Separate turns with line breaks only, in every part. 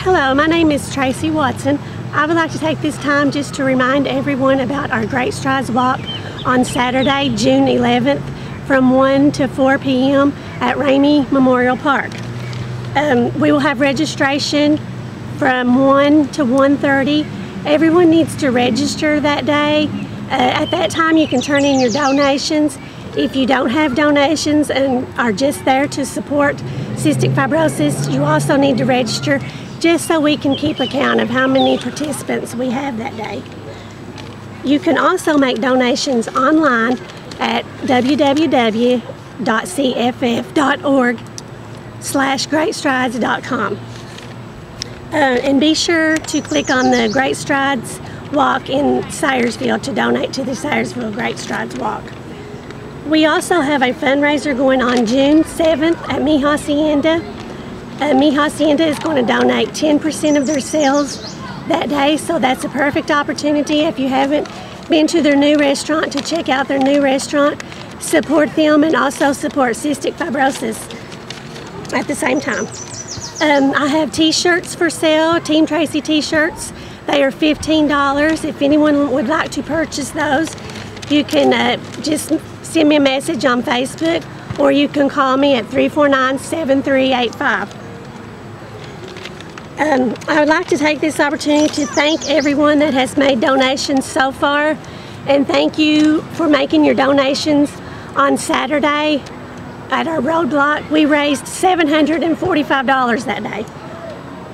Hello, my name is Tracy Watson. I would like to take this time just to remind everyone about our Great Strides Walk on Saturday, June 11th from 1 to 4 p.m. at Ramey Memorial Park. We will have registration from 1 to 1:30. Everyone needs to register that day. At that time you can turn in your donations. If you don't have donations and are just there to support cystic fibrosis, you also need to register just so we can keep account of how many participants we have that day. You can also make donations online at www.cff.org/greatstrides.com. And be sure to click on the Great Strides Walk in Sayersville to donate to the Sayersville Great Strides Walk. We also have a fundraiser going on June 7th at Mi Hacienda. Mi Hacienda is going to donate 10% of their sales that day, so that's a perfect opportunity if you haven't been to their new restaurant to check out their new restaurant, support them, and also support cystic fibrosis at the same time. I have t-shirts for sale, Team Tracy t-shirts. They are $15. If anyone would like to purchase those, you can just send me a message on Facebook, or you can call me at 349-7385. I would like to take this opportunity to thank everyone that has made donations so far, and thank you for making your donations on Saturday at our roadblock. We raised $745 that day.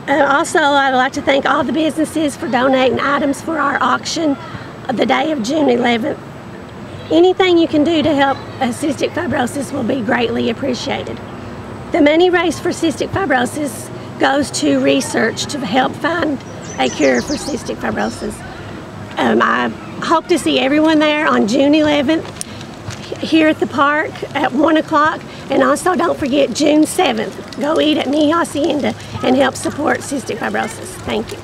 Also, I'd like to thank all the businesses for donating items for our auction the day of June 11th. Anything you can do to help cystic fibrosis will be greatly appreciated. The money raised for cystic fibrosis goes to research to help find a cure for cystic fibrosis. I hope to see everyone there on June 11th here at the park at 1 o'clock, and also don't forget June 7th. Go eat at Mi Hacienda and help support cystic fibrosis. Thank you.